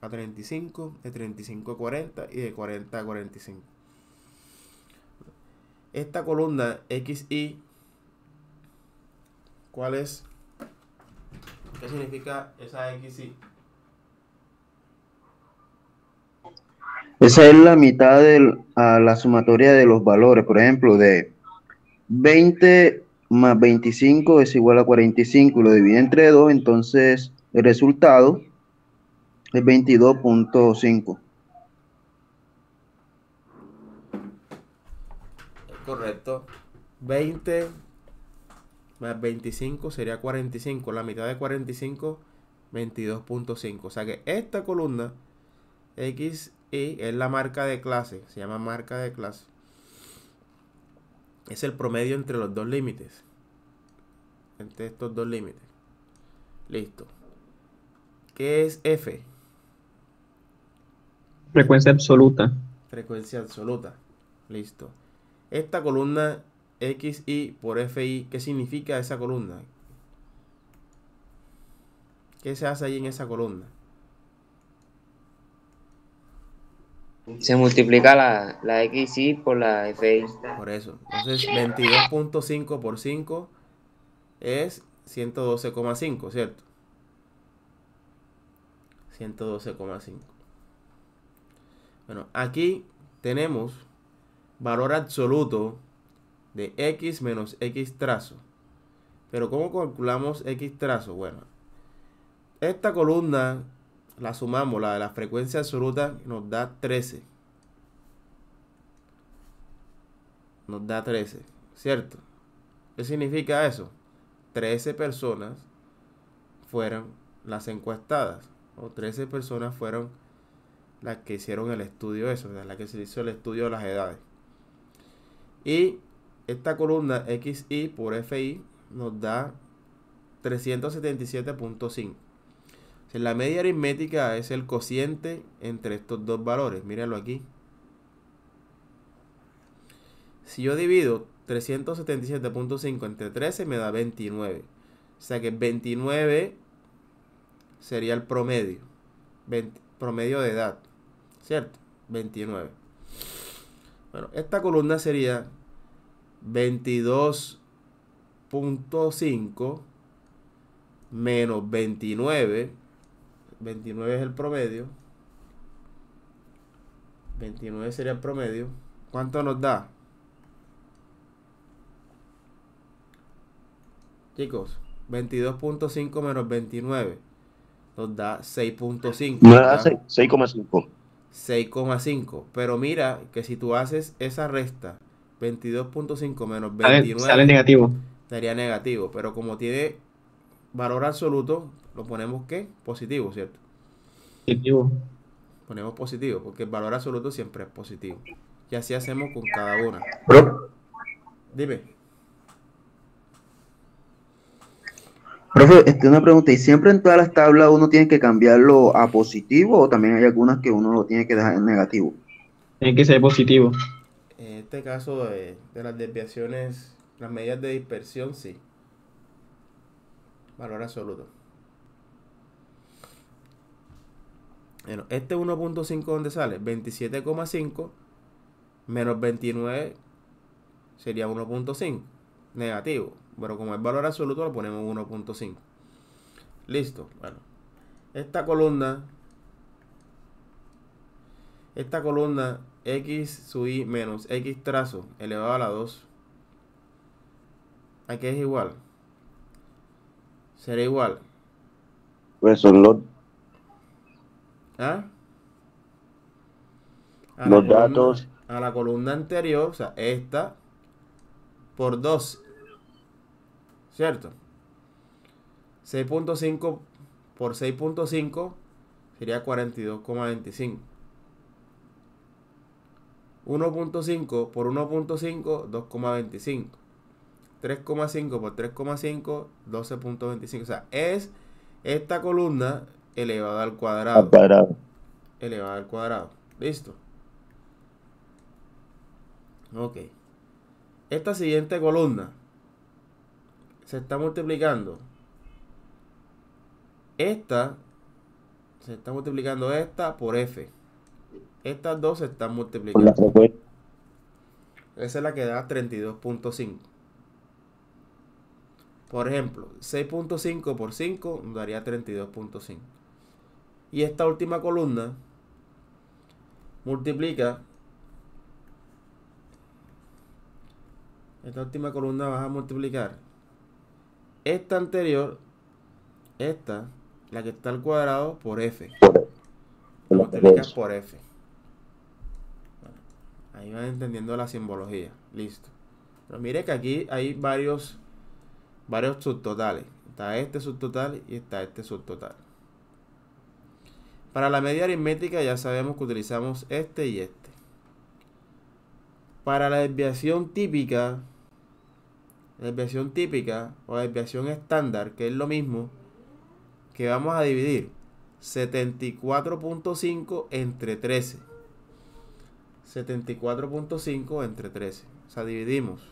a 35, de 35 a 40 y de 40 a 45. Esta columna XY, ¿cuál es? ¿Qué significa esa XY? Esa es la mitad a la sumatoria de los valores. Por ejemplo, de 20 más 25 es igual a 45 y lo divide entre 2, entonces el resultado es 22.5. Correcto. 20 más 25 sería 45. La mitad de 45, 22.5. O sea que esta columna XY es la marca de clase. Se llama marca de clase. es el promedio entre los dos límites. Entre estos dos límites. Listo. ¿Qué es F? Frecuencia absoluta. Frecuencia absoluta. Listo. Esta columna XI por FI, ¿qué significa esa columna? ¿Qué se hace ahí en esa columna? Se multiplica la XI por la FI. Por eso. Entonces, 22.5 por 5 es 112,5, ¿cierto? 112,5. Bueno, aquí tenemos valor absoluto de X menos X trazo. Pero ¿cómo calculamos X trazo? Bueno, esta columna la sumamos, la de la frecuencia absoluta, nos da 13. Nos da 13, ¿cierto? ¿Qué significa eso? 13 personas fueron las encuestadas, o 13 personas fueron las que hicieron el estudio eso, o sea, las que se hizo el estudio de las edades. Y esta columna XI por FI nos da 377.5. La media aritmética es el cociente entre estos dos valores. Mírenlo aquí. Si yo divido 377.5 entre 13 me da 29. O sea que 29 sería el promedio. Promedio de edad. ¿Cierto? 29. Bueno, esta columna sería 22.5 menos 29. 29 es el promedio. 29 sería el promedio. ¿Cuánto nos da? Chicos, 22.5 menos 29 nos da 6.5. Me da 6,5. 6,5. Pero mira que si tú haces esa resta, 22.5 menos 29 sale negativo. daría negativo. Pero como tiene valor absoluto, lo ponemos ¿qué? Positivo, ¿cierto? Positivo. Ponemos positivo, porque el valor absoluto siempre es positivo. Y así hacemos con cada una. Dime. Profe, una pregunta, ¿y siempre en todas las tablas uno tiene que cambiarlo a positivo o también hay algunas que uno lo tiene que dejar en negativo? Tiene que ser positivo. En este caso de las desviaciones, las medidas de dispersión, sí. Valor absoluto. Bueno, este 1.5 ¿dónde sale? 27,5 menos 29 sería 1.5. Negativo. Pero como es valor absoluto lo ponemos 1.5. Listo. Bueno. Esta columna X sub I menos X trazo elevado a la 2. ¿A qué es igual? Será igual. Pues son los datos. A la columna anterior, o sea, esta por 2. ¿Cierto? 6.5 por 6.5 sería 42,25. 1.5 por 1.5, 2,25. 3,5 por 3,5, 12.25. O sea, es esta columna elevada al cuadrado. Elevada al cuadrado. ¿Listo? Ok. Esta siguiente columna se está multiplicando. Esta se está multiplicando esta por F. Estas dos se están multiplicando. Esa es la que da 32.5. Por ejemplo, 6.5 por 5 daría 32.5. Y esta última columna multiplica. Esta última columna vas a multiplicar esta anterior, esta, la que está al cuadrado, por F. Multiplicas por F. Bueno, ahí van entendiendo la simbología. Listo. Pero mire que aquí hay varios subtotales. Está este subtotal y está este subtotal. Para la media aritmética ya sabemos que utilizamos este y este. Para la desviación típica La desviación típica o desviación estándar, que es lo mismo, que vamos a dividir 74.5 entre 13. 74.5 entre 13. O sea, dividimos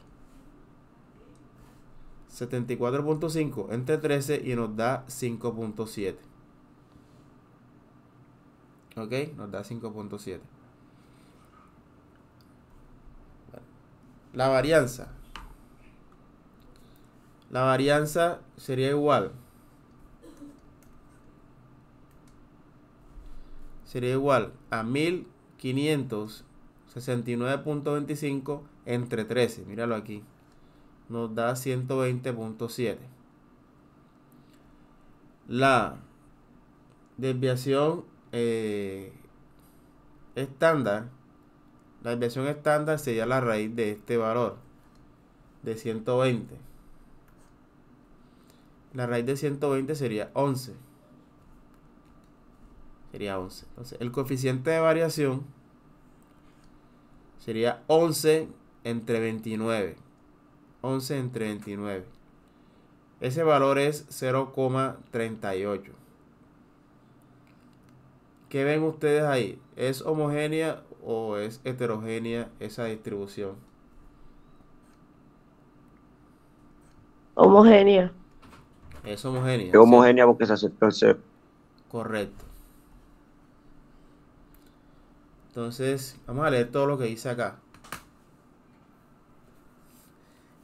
74.5 entre 13 y nos da 5.7. ¿Ok? Nos da 5.7. La varianza. La varianza sería igual. Sería igual a 1569.25 entre 13. Míralo aquí. Nos da 120.7. La desviación estándar. La desviación estándar sería la raíz de este valor. De 120. La raíz de 120 sería 11. Sería 11. Entonces, el coeficiente de variación sería 11 entre 29. 11 entre 29. Ese valor es 0,38. ¿Qué ven ustedes ahí? ¿Es homogénea o es heterogénea esa distribución? Homogénea. Es homogénea. Es homogénea porque se acepta el cero. Correcto. Entonces, vamos a leer todo lo que dice acá.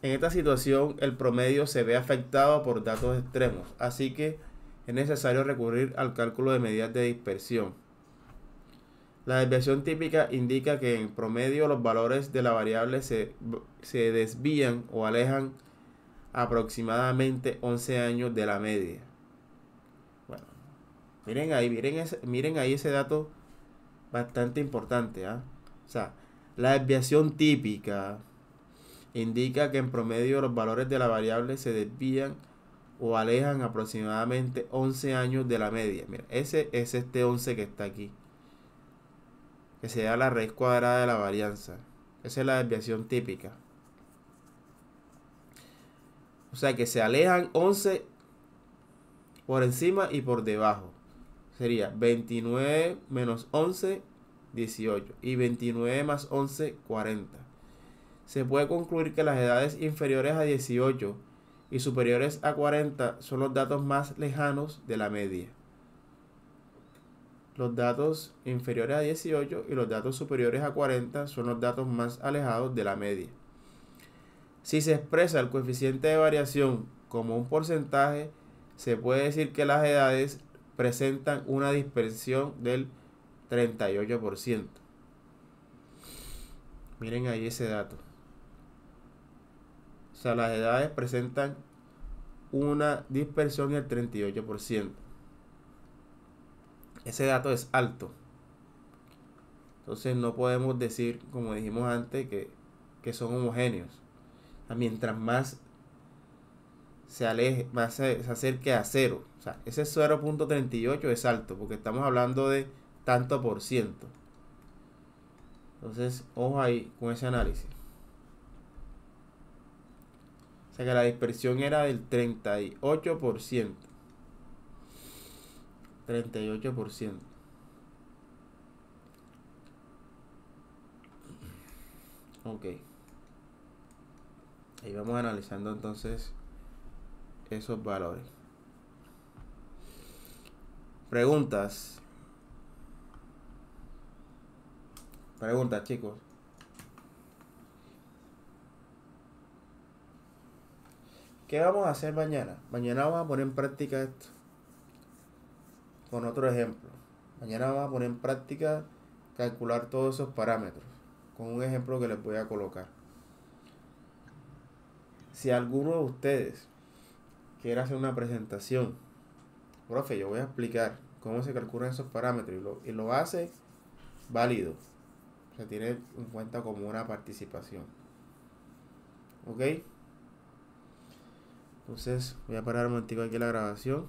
En esta situación, el promedio se ve afectado por datos extremos, así que es necesario recurrir al cálculo de medidas de dispersión. La desviación típica indica que en promedio los valores de la variable se desvían o alejan aproximadamente 11 años de la media. Bueno, miren ahí ese dato bastante importante, ¿eh? O sea, la desviación típica indica que en promedio los valores de la variable se desvían o alejan aproximadamente 11 años de la media. Mira, ese es este 11 que está aquí, que se da la raíz cuadrada de la varianza. Esa es la desviación típica. O sea que se alejan 11 por encima y por debajo. Sería 29 menos 11, 18. Y 29 más 11, 40. Se puede concluir que las edades inferiores a 18 y superiores a 40 son los datos más lejanos de la media. Los datos inferiores a 18 y los datos superiores a 40 son los datos más alejados de la media. Si se expresa el coeficiente de variación como un porcentaje, se puede decir que las edades presentan una dispersión del 38%. Miren ahí ese dato. O sea, las edades presentan una dispersión del 38%. Ese dato es alto. Entonces no podemos decir, como dijimos antes, que son homogéneos. Mientras más se aleje, más se acerque a cero. O sea, ese 0.38 es alto, porque estamos hablando de tanto por ciento. Entonces, ojo ahí con ese análisis. O sea que la dispersión era del 38%. 38%. Ok. Ahí vamos analizando entonces esos valores. Preguntas. Preguntas, chicos. ¿Qué vamos a hacer mañana? Mañana vamos a poner en práctica esto con otro ejemplo. Mañana vamos a poner en práctica calcular todos esos parámetros con un ejemplo que les voy a colocar. Si alguno de ustedes quiere hacer una presentación, profe, yo voy a explicar cómo se calculan esos parámetros y lo hace, válido. Se tiene en cuenta como una participación. ¿Ok? Entonces voy a parar un momentico aquí la grabación.